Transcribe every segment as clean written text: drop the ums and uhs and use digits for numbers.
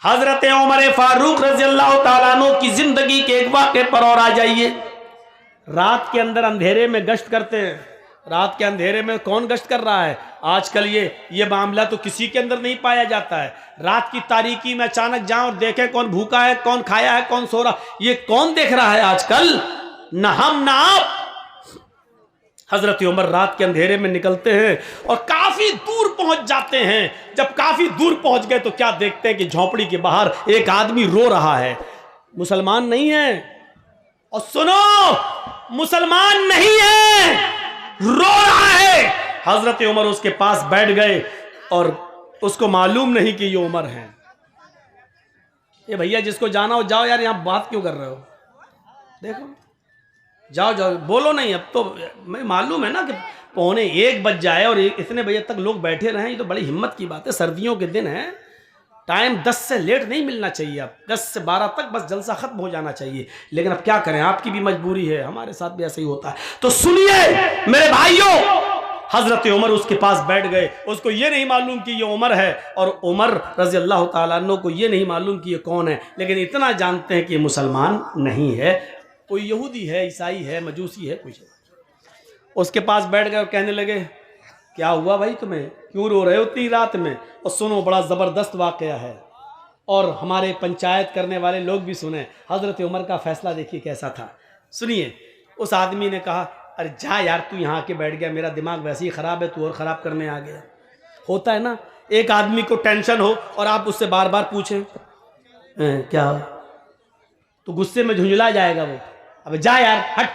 हजरत उमर फारूक रज़ियल्लाहु ताला अन्हु की जिंदगी के एक वाक़े पर और आ जाइए। रात के अंदर अंधेरे में गश्त करते हैं। रात के अंधेरे में कौन गश्त कर रहा है आजकल? ये मामला तो किसी के अंदर नहीं पाया जाता है। रात की तारीकी में अचानक जाओ और देखें कौन भूखा है, कौन खाया है, कौन सो रहा, ये कौन देख रहा है आजकल? न हम न आप। हजरत उमर रात के अंधेरे में निकलते हैं और काफी दूर पहुंच जाते हैं। जब काफी दूर पहुंच गए तो क्या देखते हैं कि झोंपड़ी के बाहर एक आदमी रो रहा है। मुसलमान नहीं है, और सुनो, मुसलमान नहीं है, रो रहा है। हजरत उमर उसके पास बैठ गए और उसको मालूम नहीं कि ये उमर है। ये भैया जिसको जाना हो जाओ यार, यहां बात क्यों कर रहे हो? देखो, जाओ जाओ, बोलो नहीं। अब तो मैं मालूम है ना कि 12:45 बज जाए और इतने बजे तक लोग बैठे रहे, ये तो बड़ी हिम्मत की बात है। सर्दियों के दिन है, टाइम 10 से लेट नहीं मिलना चाहिए। अब 10 से 12 तक बस जलसा खत्म हो जाना चाहिए। लेकिन अब क्या करें, आपकी भी मजबूरी है, हमारे साथ भी ऐसे ही होता है। तो सुनिए मेरे भाइयों, हजरत उमर उसके पास बैठ गए। उसको ये नहीं मालूम कि ये उमर है, और उमर रज़ियल्लाहु ताला अन्हु को ये नहीं मालूम कि ये कौन है। लेकिन इतना जानते हैं कि ये मुसलमान नहीं है, कोई यहूदी है, ईसाई है, मजूसी है, कुछ है। उसके पास बैठ गए और कहने लगे, क्या हुआ भाई तुम्हें, क्यों रो रहे हो उतनी रात में? और सुनो, बड़ा ज़बरदस्त वाक़या है और हमारे पंचायत करने वाले लोग भी सुने। हज़रत उमर का फ़ैसला देखिए कैसा था, सुनिए। उस आदमी ने कहा, अरे जा यार, तू यहाँ आके बैठ गया, मेरा दिमाग वैसे ही ख़राब है, तू और ख़राब करने आ गया। होता है ना, एक आदमी को टेंशन हो और आप उससे बार बार पूछें क्या, तो गुस्से में झुंझला जाएगा वो, अब जा यार हट।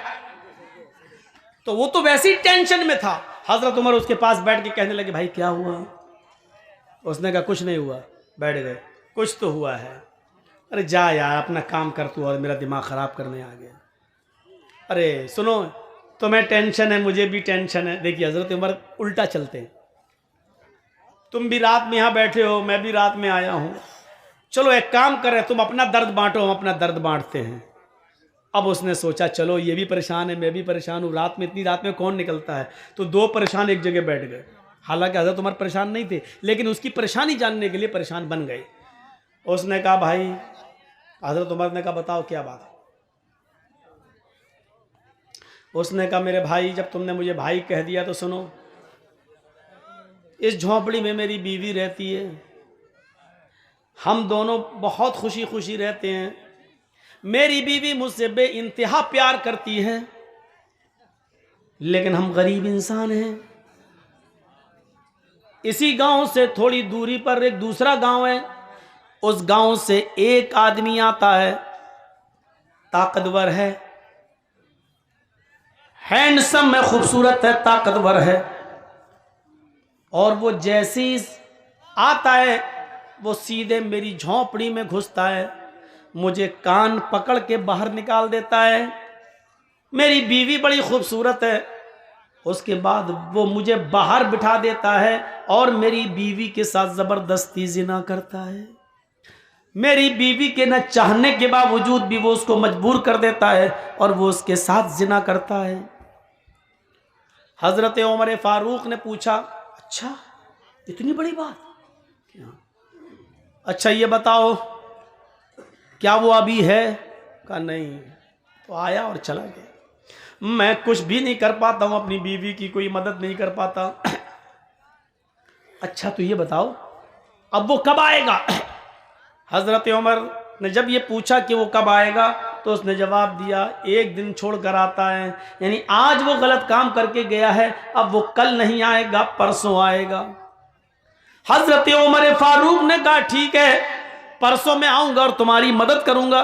तो वो तो वैसे ही टेंशन में था। हजरत उमर उसके पास बैठ के कहने लगे, भाई क्या हुआ? उसने कहा कुछ नहीं हुआ। बैठ गए, कुछ तो हुआ है। अरे जा यार, अपना काम कर तू, और मेरा दिमाग ख़राब करने आ गया। अरे सुनो, तुम्हें टेंशन है, मुझे भी टेंशन है। देखिए हजरत उमर उल्टा चलते हैं। तुम भी रात में यहाँ बैठे हो, मैं भी रात में आया हूँ, चलो एक काम करें, तुम अपना दर्द बांटो, हम अपना दर्द बांटते हैं। अब उसने सोचा, चलो ये भी परेशान है, मैं भी परेशान हूँ, रात में, इतनी रात में कौन निकलता है? तो दो परेशान एक जगह बैठ गए। हालांकि हजरत उमर परेशान नहीं थे, लेकिन उसकी परेशानी जानने के लिए परेशान बन गए। उसने कहा, भाई, हजरत उमर ने कहा, बताओ क्या बात है? उसने कहा, मेरे भाई, जब तुमने मुझे भाई कह दिया तो सुनो, इस झोंपड़ी में मेरी बीवी रहती है, हम दोनों बहुत खुशी खुशी रहते हैं। मेरी बीवी मुझसे बेइंतहा प्यार करती है, लेकिन हम गरीब इंसान हैं। इसी गांव से थोड़ी दूरी पर एक दूसरा गांव है, उस गांव से एक आदमी आता है, ताकतवर है, हैंडसम है, खूबसूरत है, ताकतवर है, और वो जैसे ही आता है वो सीधे मेरी झोंपड़ी में घुसता है, मुझे कान पकड़ के बाहर निकाल देता है। मेरी बीवी बड़ी खूबसूरत है, उसके बाद वो मुझे बाहर बिठा देता है और मेरी बीवी के साथ ज़बरदस्ती जिना करता है। मेरी बीवी के न चाहने के बावजूद भी वो उसको मजबूर कर देता है और वो उसके साथ जिना करता है। हज़रत उमर फारूक ने पूछा, अच्छा इतनी बड़ी बात? अच्छा ये बताओ, क्या वो अभी है? कहा नहीं। तो आया और चला गया। मैं कुछ भी नहीं कर पाता हूँ, अपनी बीवी की कोई मदद नहीं कर पाता। अच्छा तो ये बताओ, अब वो कब आएगा? हज़रत उमर ने जब ये पूछा कि वो कब आएगा, तो उसने जवाब दिया, एक दिन छोड़कर आता है। यानी आज वो गलत काम करके गया है, अब वो कल नहीं आएगा, परसों आएगा। हज़रत उमर फारूक ने कहा, ठीक है, परसों मैं आऊंगा और तुम्हारी मदद करूंगा।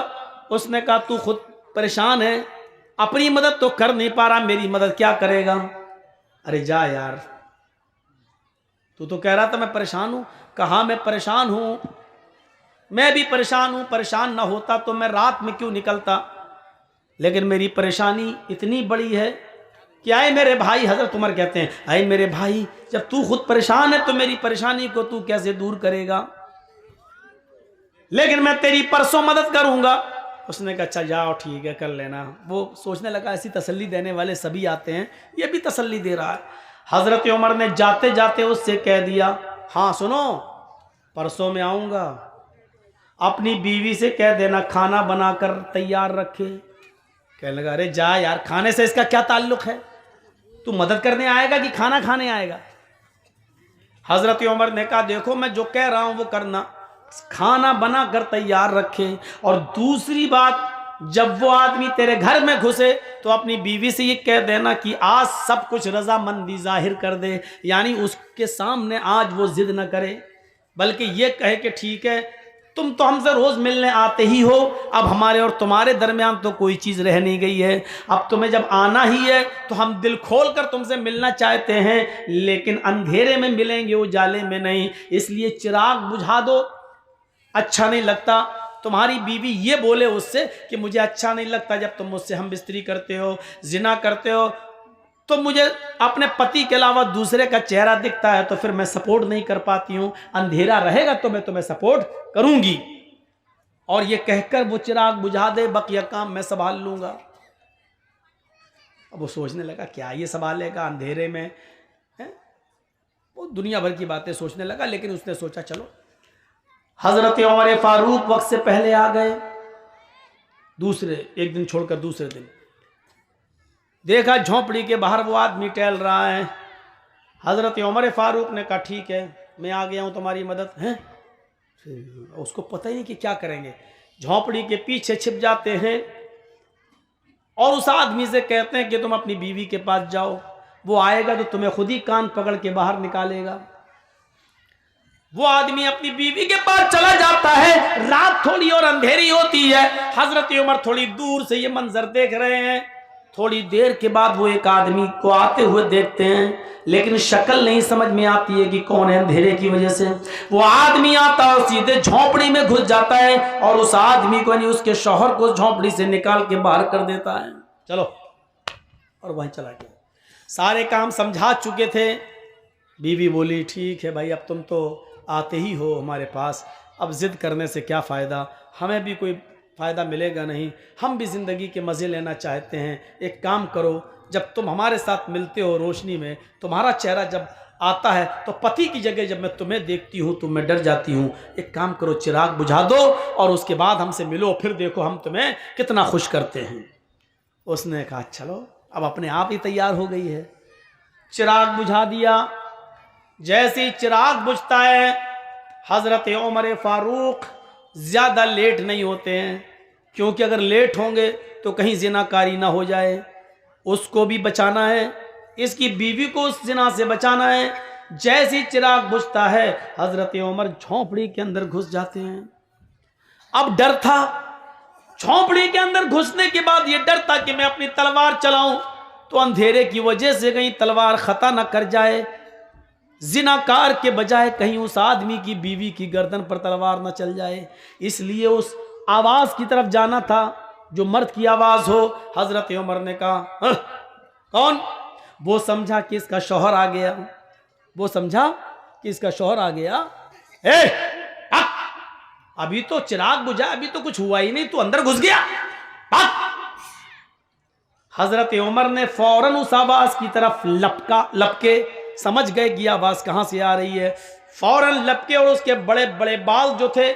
उसने कहा, तू खुद परेशान है, अपनी मदद तो कर नहीं पा रहा, मेरी मदद क्या करेगा? अरे जा यार, तू तो कह रहा था मैं परेशान हूं। कहा मैं परेशान हूं, मैं भी परेशान हूं। परेशान ना होता तो मैं रात में क्यों निकलता, लेकिन मेरी परेशानी इतनी बड़ी है कि आए मेरे भाई, हजरत उमर कहते हैं, आए मेरे भाई, जब तू खुद परेशान है तो मेरी परेशानी को तू कैसे दूर करेगा? लेकिन मैं तेरी परसों मदद करूंगा। उसने कहा, अच्छा जाओ, ठीक है, कर लेना। वो सोचने लगा ऐसी तसल्ली देने वाले सभी आते हैं, ये भी तसल्ली दे रहा है। हजरत उमर ने जाते जाते उससे कह दिया, हाँ सुनो, परसों में आऊंगा, अपनी बीवी से कह देना खाना बनाकर तैयार रखे। कहने लगा अरे जा यार, खाने से इसका क्या ताल्लुक है, तू मदद करने आएगा कि खाना खाने आएगा। हजरत उमर ने कहा देखो मैं जो कह रहा हूं वो करना, खाना बनाकर तैयार रखे। और दूसरी बात, जब वो आदमी तेरे घर में घुसे तो अपनी बीवी से ये कह देना कि आज सब कुछ रजामंदी जाहिर कर दे, यानी उसके सामने आज वो जिद न करे, बल्कि ये कहे कि ठीक है तुम तो हमसे रोज मिलने आते ही हो, अब हमारे और तुम्हारे दरमियान तो कोई चीज रह नहीं गई है, अब तुम्हें जब आना ही है तो हम दिल खोल कर तुमसे मिलना चाहते हैं, लेकिन अंधेरे में मिलेंगे, उजाले में नहीं, इसलिए चिराग बुझा दो। अच्छा नहीं लगता तुम्हारी बीवी ये बोले उससे कि मुझे अच्छा नहीं लगता जब तुम मुझसे हम बिस्तरी करते हो, जिना करते हो, तो मुझे अपने पति के अलावा दूसरे का चेहरा दिखता है तो फिर मैं सपोर्ट नहीं कर पाती हूं, अंधेरा रहेगा तो मैं तुम्हें सपोर्ट करूंगी। और ये कहकर वो चिराग बुझा दे, बकिया काम मैं संभाल लूंगा। अब वो सोचने लगा क्या ये संभालेगा अंधेरे में है? वो दुनिया भर की बातें सोचने लगा, लेकिन उसने सोचा चलो। हजरत उमर फारूक वक्त से पहले आ गए, दूसरे एक दिन छोड़कर दूसरे दिन देखा झोंपड़ी के बाहर वो आदमी टहल रहा है। हजरत उमर फारूक ने कहा ठीक है मैं आ गया हूं तुम्हारी मदद है। उसको पता ही नहीं कि क्या करेंगे, झोंपड़ी के पीछे छिप जाते हैं और उस आदमी से कहते हैं कि तुम अपनी बीवी के पास जाओ, वो आएगा तो तुम्हें खुद ही कान पकड़ के बाहर निकालेगा। वो आदमी अपनी बीवी के पास चला जाता है, रात थोड़ी और अंधेरी होती है। हजरत उमर थोड़ी दूर से ये मंजर देख रहे हैं। थोड़ी देर के बाद वो एक आदमी को आते हुए देखते हैं, लेकिन शक्ल नहीं समझ में आती है कि कौन है, अंधेरे की वजह से। वो आदमी आता और सीधे झोंपड़ी में घुस जाता है और उस आदमी को यानी उसके शौहर को झोंपड़ी से निकाल के बाहर कर देता है। चलो, और वहीं चला गया। सारे काम समझा चुके थे। बीवी बोली ठीक है भाई, अब तुम तो आते ही हो हमारे पास, अब जिद करने से क्या फ़ायदा, हमें भी कोई फ़ायदा मिलेगा नहीं, हम भी ज़िंदगी के मज़े लेना चाहते हैं। एक काम करो, जब तुम हमारे साथ मिलते हो रोशनी में, तुम्हारा चेहरा जब आता है तो पति की जगह जब मैं तुम्हें देखती हूँ तो मैं डर जाती हूँ। एक काम करो, चिराग बुझा दो और उसके बाद हमसे मिलो, फिर देखो हम तुम्हें कितना खुश करते हैं। उसने कहा चलो, अब अपने आप ही तैयार हो गई है। चिराग बुझा दिया। जैसे ही चिराग बुझता है, हज़रत उमर फारूक ज़्यादा लेट नहीं होते हैं, क्योंकि अगर लेट होंगे तो कहीं जिनाकारी ना हो जाए, उसको भी बचाना है, इसकी बीवी को उस जिना से बचाना है। जैसे ही चिराग बुझता है, हज़रत उमर झोंपड़ी के अंदर घुस जाते हैं। अब डर था, झोंपड़ी के अंदर घुसने के बाद ये डर था कि मैं अपनी तलवार चलाऊं तो अंधेरे की वजह से कहीं तलवार खता न कर जाए, जिनाकार के बजाय कहीं उस आदमी की बीवी की गर्दन पर तलवार न चल जाए। इसलिए उस आवाज की तरफ जाना था जो मर्द की आवाज हो। हजरत उमर ने कहा कौन? वो समझा कि इसका शौहर आ गया, वो समझा कि इसका शौहर आ गया। अभी तो चिराग बुझा, अभी तो कुछ हुआ ही नहीं, तू अंदर घुस गया। हजरत उमर ने फौरन उस आवाज की तरफ लपके, समझ गए कि आवाज कहां से आ रही है। फौरन लपके और उसके बड़े बड़े बाल जो थे,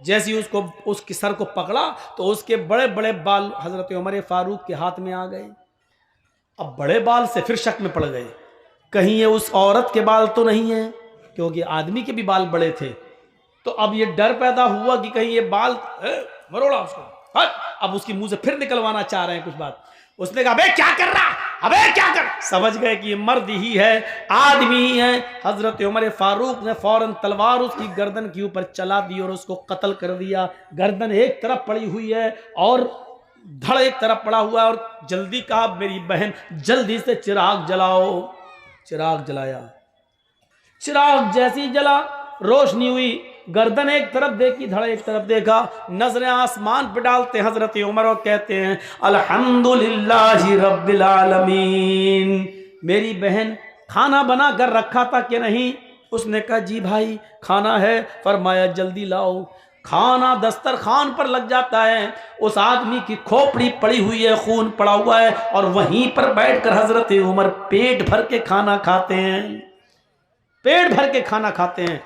जैसे ही उसको उसके सर को पकड़ा तो उसके बड़े बड़े बाल हजरत उमर फारूक के हाथ में आ गए। अब बड़े बाल से फिर शक में पड़ गए, कहीं ये उस औरत के बाल तो नहीं है, क्योंकि आदमी के भी बाल बड़े थे। तो अब ये डर पैदा हुआ कि कहीं ये बाल मरोड़ा उसको, अब उसकी मुंह से फिर निकलवाना चाह रहे हैं कुछ बात। उसने कहा अबे क्या कर रहा, अबे क्या कर। समझ गए कि ये मर्द ही है, आदमी ही है। हजरत उमर फारूक ने फौरन तलवार उसकी गर्दन के ऊपर चला दी और उसको कत्ल कर दिया। गर्दन एक तरफ पड़ी हुई है और धड़ एक तरफ पड़ा हुआ है। और जल्दी कहा मेरी बहन जल्दी से चिराग जलाओ। चिराग जलाया। चिराग जैसी ही जला, रोशनी हुई, गर्दन एक तरफ देखी, धड़ एक तरफ देखा, नजरें आसमान पे डालते हजरत उमर और कहते हैं अल्हम्दुलिल्लाहि रब्बिल आलमीन। मेरी बहन खाना बना कर रखा था कि नहीं? उसने कहा जी भाई खाना है। फरमाया जल्दी लाओ। खाना दस्तरखान पर लग जाता है। उस आदमी की खोपड़ी पड़ी हुई है, खून पड़ा हुआ है, और वहीं पर बैठकर हजरत उमर पेट भर के खाना खाते हैं, पेट भर के खाना खाते हैं।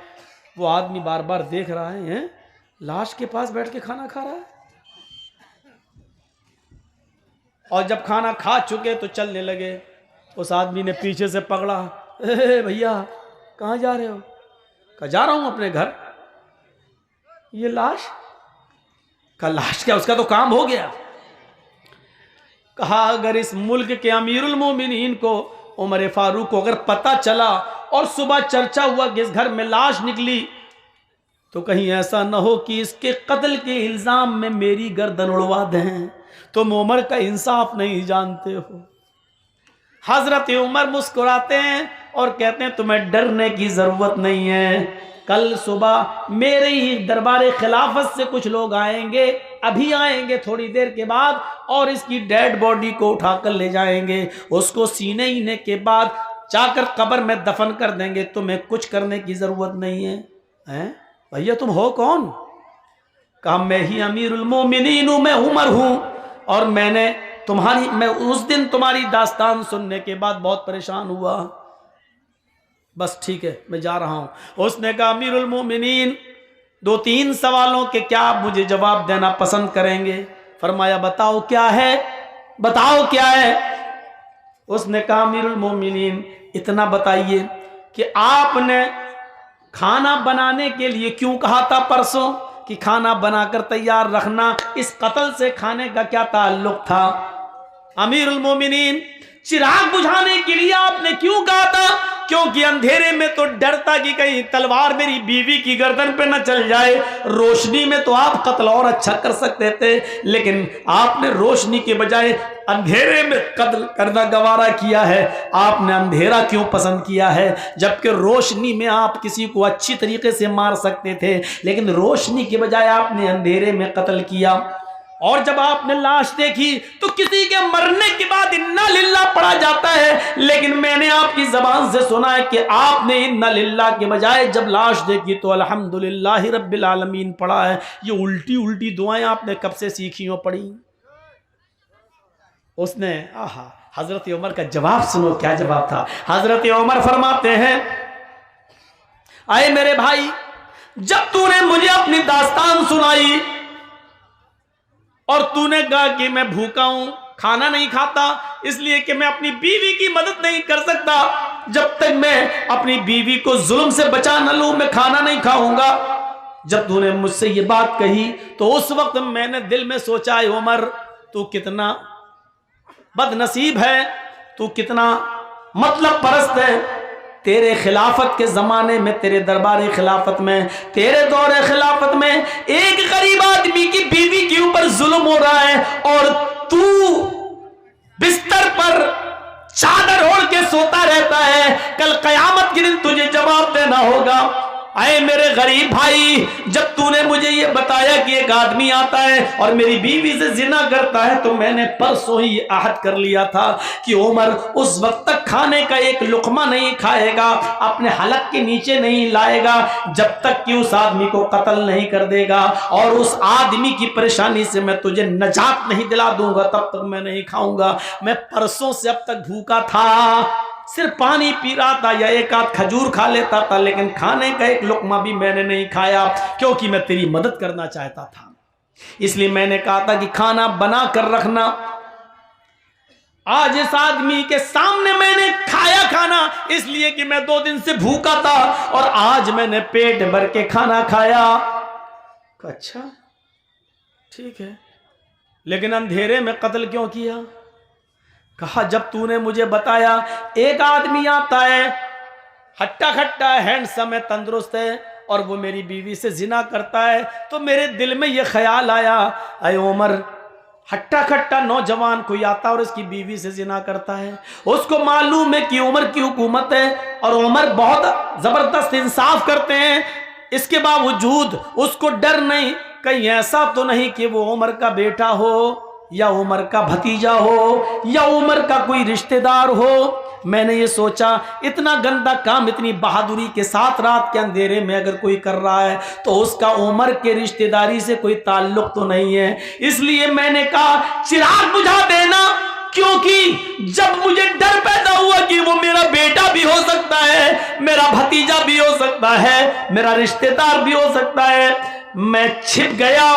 वो आदमी बार बार देख रहा है लाश के पास बैठ के खाना खा रहा है। और जब खाना खा चुके तो चलने लगे। उस आदमी ने पीछे से पकड़ा, भैया कहाँ जा रहे हो? कहा जा रहा हूं अपने घर। ये लाश? कहा लाश क्या, उसका तो काम हो गया। कहा अगर इस मुल्क के अमीरुल मोमिनीन को, उमर फारूक को अगर पता चला और सुबह चर्चा हुआ कि इस घर में लाश निकली, तो कहीं ऐसा न हो कि इसके कत्ल के इल्जाम में मेरी गर्दन उड़वा दें। तुम उमर का इंसाफ नहीं जानते हो। हजरत उमर मुस्कुराते हैं और कहते हैं तुम्हें डरने की जरूरत नहीं है। कल सुबह मेरे ही दरबार खिलाफत से कुछ लोग आएंगे, अभी आएंगे थोड़ी देर के बाद, और इसकी डेड बॉडी को उठाकर ले जाएंगे। उसको सीने हीने के बाद जाकर कब्र में दफन कर देंगे। तुम्हें कुछ करने की जरूरत नहीं है। हैं भैया तुम हो कौन? कहा मैं ही अमीरुल मोमिनीन हूं, मैं उमर हूं। और मैं उस दिन तुम्हारी दास्तान सुनने के बाद बहुत परेशान हुआ। बस ठीक है मैं जा रहा हूं। उसने कहा अमीरुल मोमिनीन 2-3 सवालों के क्या आप मुझे जवाब देना पसंद करेंगे? फरमाया बताओ क्या है, बताओ क्या है। उसने कहा अमीरुल मोमिनीन इतना बताइए कि आपने खाना बनाने के लिए क्यों कहा था परसों कि खाना बनाकर तैयार रखना, इस कत्ल से खाने का क्या ताल्लुक था? अमीरुल मोमिनीन चिराग बुझाने के लिए आपने क्यों कहा था? क्योंकि अंधेरे में तो डरता कि कहीं तलवार मेरी बीवी की गर्दन पे न चल जाए। रोशनी में तो आप कत्ल और अच्छा कर सकते थे, लेकिन आपने रोशनी के बजाय अंधेरे में कत्ल करना गवारा किया है। आपने अंधेरा क्यों पसंद किया है? जबकि रोशनी में आप किसी को अच्छी तरीके से मार सकते थे, लेकिन रोशनी के बजाय आपने अंधेरे में कत्ल किया। और जब आपने लाश देखी तो किसी के मरने के बाद इन्ना लिल्ला पढ़ा जाता है, लेकिन मैंने आपकी जबान से सुना है कि आपने इन्ना लिल्ला के बजाय जब लाश देखी तो अल्हम्दुलिल्लाह रब्बिल आलमीन पढ़ा है। ये उल्टी उल्टी दुआएं आपने कब से सीखी हो, पढ़ी? उसने हजरत उमर का जवाब सुनो, क्या जवाब था। हजरत उमर फरमाते हैं आए मेरे भाई, जब तूने मुझे अपनी दास्तान सुनाई और तूने कहा कि मैं भूखा हूं, खाना नहीं खाता, इसलिए कि मैं अपनी बीवी की मदद नहीं कर सकता, जब तक मैं अपनी बीवी को जुल्म से बचा न लूं मैं खाना नहीं खाऊंगा। जब तूने मुझसे ये बात कही तो उस वक्त मैंने दिल में सोचा उमर तू कितना बदनसीब है, तू कितना मतलब परस्त है। तेरे खिलाफत के जमाने में, तेरे दरबार खिलाफत में, तेरे दौर खिलाफत में एक गरीब आदमी की बीवी के ऊपर जुल्म हो रहा है और तू बिस्तर पर चादर ओढ़ के सोता रहता है। कल कयामत के दिन तुझे जवाब देना होगा। आए मेरे गरीब भाई, जब तूने मुझे ये बताया कि एक आदमी आता है और मेरी बीवी से जिना करता है, तो मैंने परसों ही आहद कर लिया था कि उमर उस वक्त तक खाने का एक लुकमा नहीं खाएगा, अपने हलक के नीचे नहीं लाएगा, जब तक कि उस आदमी को कत्ल नहीं कर देगा, और उस आदमी की परेशानी से मैं तुझे नजात नहीं दिला दूंगा, तब तक मैं नहीं खाऊंगा। मैं परसों से अब तक भूखा था, सिर्फ पानी पी रहा था या एक आध खजूर खा लेता था, लेकिन खाने का एक लुकमा भी मैंने नहीं खाया, क्योंकि मैं तेरी मदद करना चाहता था। इसलिए मैंने कहा था कि खाना बना कर रखना। आज इस आदमी के सामने मैंने खाया खाना, इसलिए कि मैं 2 दिन से भूखा था और आज मैंने पेट भर के खाना खाया। अच्छा ठीक है, लेकिन अंधेरे में कत्ल क्यों किया? कहा जब तूने मुझे बताया एक आदमी आता है, हट्टा खट्टा है, हैंडसम है, तंदुरुस्त है, और वो मेरी बीवी से जिना करता है, तो मेरे दिल में ये ख्याल आया, अरे उमर हट्टा खट्टा नौजवान कोई आता और उसकी बीवी से जिना करता है, उसको मालूम है कि उमर की हुकूमत है और उमर बहुत जबरदस्त इंसाफ करते हैं, इसके बावजूद उसको डर नहीं, कहीं ऐसा तो नहीं कि वो उमर का बेटा हो या उमर का भतीजा हो या उमर का कोई रिश्तेदार हो। मैंने ये सोचा इतना गंदा काम इतनी बहादुरी के साथ रात के अंधेरे में अगर कोई कर रहा है तो उसका उमर के रिश्तेदारी से कोई ताल्लुक तो नहीं है। इसलिए मैंने कहा चिराग बुझा देना, क्योंकि जब मुझे डर पैदा हुआ कि वो मेरा बेटा भी हो सकता है, मेरा भतीजा भी हो सकता है, मेरा रिश्तेदार भी हो सकता है, मैं छिप गया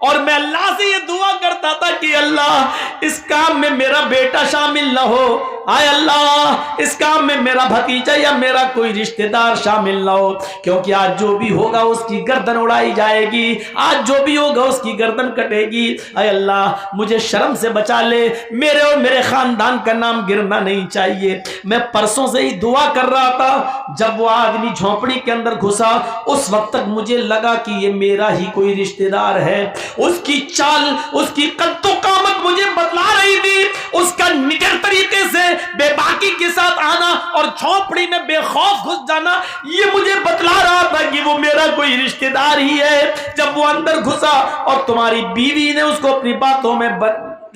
और मैं अल्लाह से ये दुआ करता था कि अल्लाह इस काम में मेरा बेटा शामिल ना हो, आए अल्लाह इस काम में मेरा भतीजा या मेरा कोई रिश्तेदार शामिल ना हो, क्योंकि आज जो भी होगा उसकी गर्दन उड़ाई जाएगी, आज जो भी होगा उसकी गर्दन कटेगी। आए अल्लाह मुझे शर्म से बचा ले, मेरे और मेरे खानदान का नाम गिरना नहीं चाहिए। मैं परसों से ही दुआ कर रहा था, जब वो आदमी झोंपड़ी के अंदर घुसा उस वक्त तक मुझे लगा कि ये मेरा ही कोई रिश्तेदार है। उसकी चाल, उसकी कद्दो कामत मुझे बतला रही थी, उसका निडर तरीके से बेबाकी के साथ आना और झोंपड़ी में बेखौफ घुस जाना, ये मुझे बतला रहा था कि वो मेरा कोई रिश्तेदार ही है। जब वो अंदर घुसा और तुम्हारी बीवी ने उसको अपनी बातों में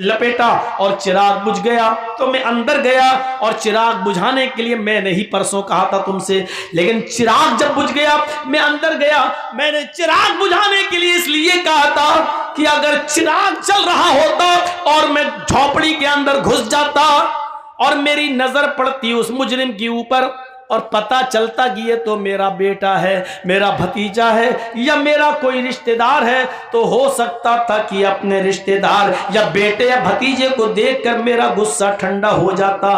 लपेटा और चिराग बुझ गया, तो मैं अंदर गया और चिराग बुझाने के लिए, मैंने ही परसों कहा था तुमसे, लेकिन चिराग जब बुझ गया मैं अंदर गया। मैंने चिराग बुझाने के लिए इसलिए कहा था कि अगर चिराग चल रहा होता और मैं झोपड़ी के अंदर घुस जाता और मेरी नजर पड़ती उस मुजरिम के ऊपर और पता चलता कि ये तो मेरा बेटा है, मेरा भतीजा है या मेरा कोई रिश्तेदार है, तो हो सकता था कि अपने रिश्तेदार या बेटे या भतीजे को देखकर मेरा गुस्सा ठंडा हो जाता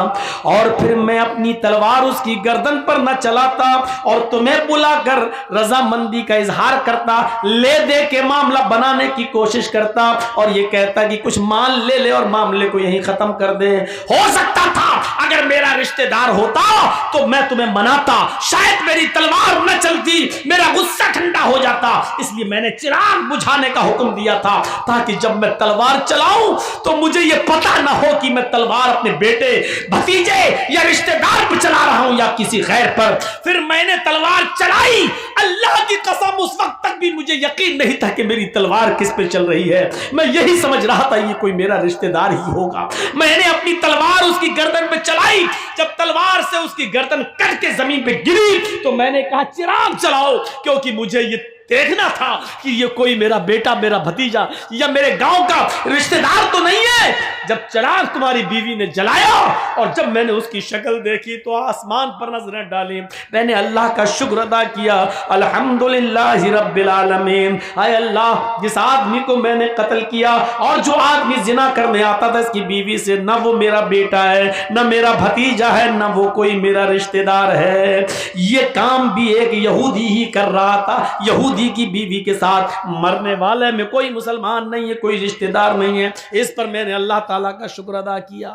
और फिर मैं अपनी तलवार उसकी गर्दन पर न चलाता और तुम्हें बुलाकर रजामंदी का इजहार करता, ले दे के मामला बनाने की कोशिश करता और ये कहता कि कुछ मान ले ले और मामले को यहीं खत्म कर दे। हो सकता था अगर मेरा रिश्तेदार होता तो मैं तुम्हें मनाता, शायद मेरी तलवार न चलती, मेरा गुस्सा ठंडा हो जाता, इसलिए मैंने चिराग बुझाने का हुक्म दिया था ताकि जब मैं तलवार चलाऊं तो मुझे यह पता ना हो कि मैं तलवार अपने बेटे, भतीजे या रिश्तेदार पर चला रहा हूं या किसी गैर पर। फिर मैंने तलवार चलाई, अल्लाह की कसम उस वक्त तक भी मुझे यकीन नहीं था कि मेरी तलवार किस पे चल रही है। मैं यही समझ रहा था ये कोई मेरा रिश्तेदार ही होगा। मैंने अपनी तलवार उसकी गर्दन पे चलाई, जब तलवार से उसकी गर्दन कट के जमीन पे गिरी तो मैंने कहा चिराग चलाओ, क्योंकि मुझे ये देखना था कि ये कोई मेरा बेटा, मेरा भतीजा या मेरे गांव का रिश्तेदार तो नहीं है। जब चिराग तुम्हारी बीवी ने जलाया और जब मैंने उसकी शक्ल देखी तो आसमान पर नजरें डाली, मैंने अल्लाह का शुक्र अदा किया, अल्हम्दुलिल्लाह रब्बिल आलमीन। आए अल्लाह, जिस आदमी को मैंने कत्ल किया और जो आदमी जिना करने आता था इसकी बीवी से, न वो मेरा बेटा है, न मेरा भतीजा है, न वो कोई मेरा रिश्तेदार है। ये काम भी एक यहूदी ही कर रहा था, यहूदी की बीवी के साथ। मरने वाले में कोई मुसलमान नहीं है, कोई रिश्तेदार नहीं है। इस पर मैंने अल्लाह ताला का शुक्र अदा किया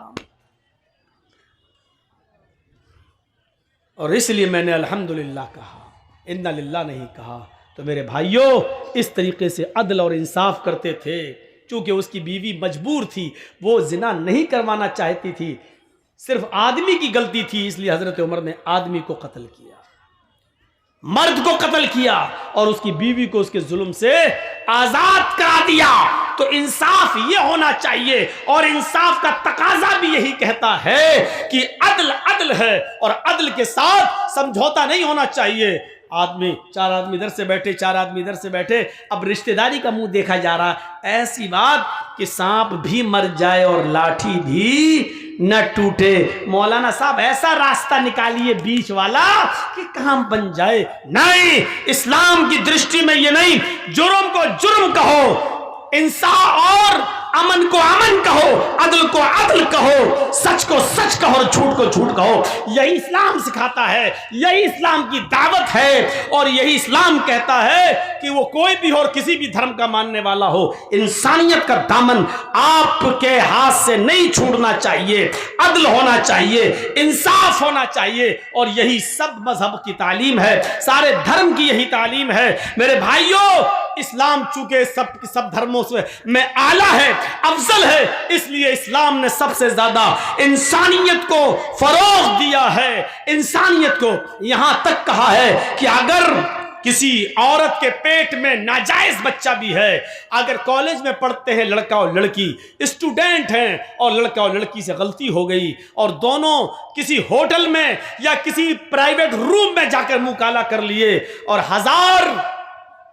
और इसलिए मैंने अल्हम्दुलिल्लाह कहा, इन्ना लिल्लाह नहीं कहा। तो मेरे भाइयों, इस तरीके से अदल और इंसाफ करते थे। चूंकि उसकी बीवी मजबूर थी, वो जिना नहीं करवाना चाहती थी, सिर्फ आदमी की गलती थी, इसलिए हजरत उमर ने आदमी को कत्ल किया, मर्द को कत्ल किया और उसकी बीवी को उसके जुल्म से आजाद करा दिया। तो इंसाफ ये होना चाहिए और इंसाफ का तकाजा भी यही कहता है कि अदल अदल है और अदल के साथ समझौता नहीं होना चाहिए। आदमी, चार आदमी इधर से बैठे, चार आदमी इधर से बैठे, अब रिश्तेदारी का मुंह देखा जा रहा है। ऐसी बात कि सांप भी मर जाए और लाठी भी न टूटे। मौलाना साहब ऐसा रास्ता निकालिए बीच वाला कि काम बन जाए। नहीं, इस्लाम की दृष्टि में ये नहीं, जुर्म को जुर्म कहो, इंसाफ और अमन को अमन कहो, अदल को अदल कहो, सच को सच कहो और झूठ को झूठ कहो। यही इस्लाम सिखाता है, यही इस्लाम की दावत है और यही इस्लाम कहता है कि वो कोई भी हो और किसी भी धर्म का मानने वाला हो, इंसानियत का दामन आपके हाथ से नहीं छूटना चाहिए, अदल होना चाहिए, इंसाफ होना चाहिए। और यही सब मजहब की तालीम है, सारे धर्म की यही तालीम है। मेरे भाइयों, इस्लाम चूंकि सब धर्मों से में आला है, अफजल है, इसलिए इस्लाम ने सबसे ज्यादा इंसानियत को फरोग दिया है। इंसानियत को यहां तक कहा है कि अगर किसी औरत के पेट में नाजायज बच्चा भी है, अगर कॉलेज में पढ़ते हैं लड़का और लड़की, स्टूडेंट हैं और लड़का और लड़की से गलती हो गई और दोनों किसी होटल में या किसी प्राइवेट रूम में जाकर मुंह काला कर लिए और हजार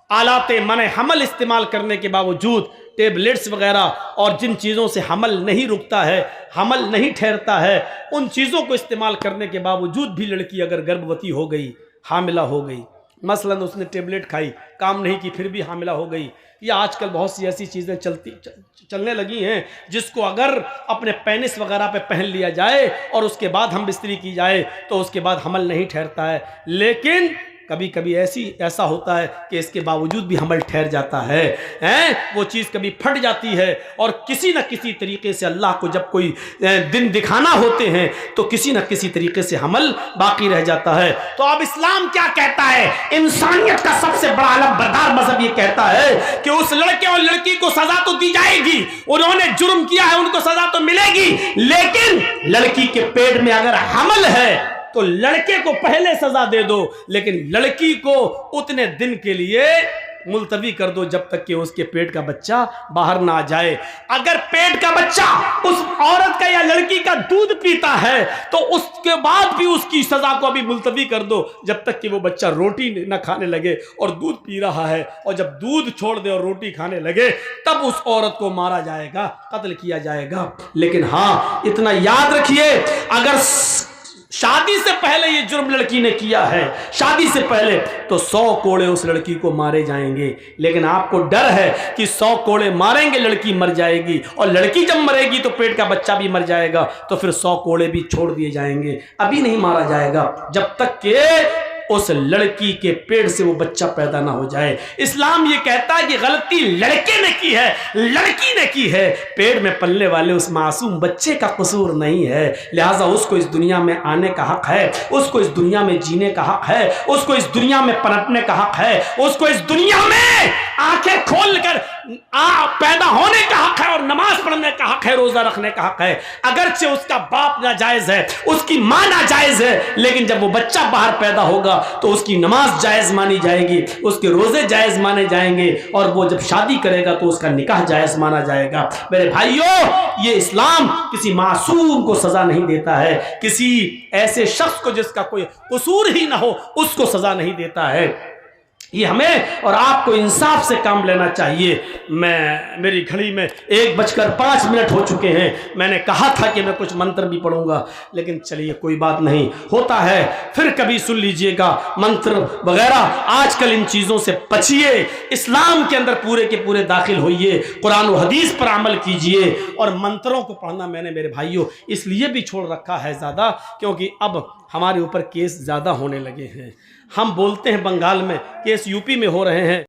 आलाते मने हमल इस्तेमाल करने के बावजूद, टेबलेट्स वगैरह और जिन चीज़ों से हमल नहीं रुकता है, हमल नहीं ठहरता है, उन चीज़ों को इस्तेमाल करने के बावजूद भी लड़की अगर गर्भवती हो गई, हामिला हो गई, मसलन उसने टेबलेट खाई, काम नहीं की फिर भी हामिला हो गई। ये आजकल बहुत सी ऐसी चीज़ें चलने लगी हैं जिसको अगर अपने पेनिस वगैरह पे पहन लिया जाए और उसके बाद हम बिस्तरी की जाए तो उसके बाद हमल नहीं ठहरता है। लेकिन कभी कभी ऐसा होता है कि इसके बावजूद भी हमल ठहर जाता है, वो चीज़ कभी फट जाती है और किसी न किसी तरीके से अल्लाह को जब कोई दिन दिखाना होते हैं तो किसी न किसी तरीके से हमल बाकी रह जाता है। तो अब इस्लाम क्या कहता है? इंसानियत का सबसे बड़ा अलमबरदार मजहब ये कहता है कि उस लड़के और लड़की को सजा तो दी जाएगी, उन्होंने जुर्म किया है उनको सजा तो मिलेगी, लेकिन लड़की के पेट में अगर हमल है तो लड़के को पहले सजा दे दो, लेकिन लड़की को उतने दिन के लिए मुलतवी कर दो जब तक कि उसके पेट का बच्चा बाहर ना आ जाए। अगर पेट का बच्चा उस औरत का या लड़की का दूध पीता है तो उसके बाद भी उसकी सजा को अभी मुलतवी कर दो जब तक कि वो बच्चा रोटी न खाने लगे और दूध पी रहा है, और जब दूध छोड़ दे और रोटी खाने लगे तब उस औरत को मारा जाएगा, कत्ल किया जाएगा। लेकिन हाँ, इतना याद रखिए, अगर शादी से पहले ये जुर्म लड़की ने किया है, शादी से पहले, तो 100 कोड़े उस लड़की को मारे जाएंगे। लेकिन आपको डर है कि 100 कोड़े मारेंगे लड़की मर जाएगी, और लड़की जब मरेगी तो पेट का बच्चा भी मर जाएगा, तो फिर 100 कोड़े भी छोड़ दिए जाएंगे, अभी नहीं मारा जाएगा जब तक कि उस लड़की के पेट से वो बच्चा पैदा ना हो जाए। इस्लाम ये कहता है कि गलती लड़के ने की है, लड़की ने की है, पेट में पलने वाले उस मासूम बच्चे का कसूर नहीं है, लिहाजा उसको इस दुनिया में आने का हक है, उसको इस दुनिया में जीने का हक है, उसको इस दुनिया में पनपने का हक है, उसको इस दुनिया में आंखें खोलकर पैदा होने का हक है और नमाज पढ़ने का हक है, रोजा रखने का हक है। अगरचे उसका बाप नाजायज है, उसकी मां नाजायज है, लेकिन जब वो बच्चा बाहर पैदा होगा तो उसकी नमाज जायज मानी जाएगी, उसके रोजे जायज माने जाएंगे, और वो जब शादी करेगा तो उसका निकाह जायज माना जाएगा। मेरे भाइयों, ये इस्लाम किसी मासूम को सजा नहीं देता है, किसी ऐसे शख्स को जिसका कोई कसूर ही ना हो उसको सजा नहीं देता है। ये हमें और आपको इंसाफ से काम लेना चाहिए। मेरी घड़ी में 1:05 हो चुके हैं। मैंने कहा था कि मैं कुछ मंत्र भी पढ़ूंगा, लेकिन चलिए कोई बात नहीं, होता है, फिर कभी सुन लीजिएगा मंत्र वगैरह। आजकल इन चीज़ों से बचिए, इस्लाम के अंदर पूरे के पूरे दाखिल होइए, कुरान और हदीस पर अमल कीजिए। और मंत्रों को पढ़ना मैंने मेरे भाइयों इसलिए भी छोड़ रखा है ज़्यादा, क्योंकि अब हमारे ऊपर केस ज़्यादा होने लगे हैं। हम बोलते हैं बंगाल में केस यूपी में हो रहे हैं,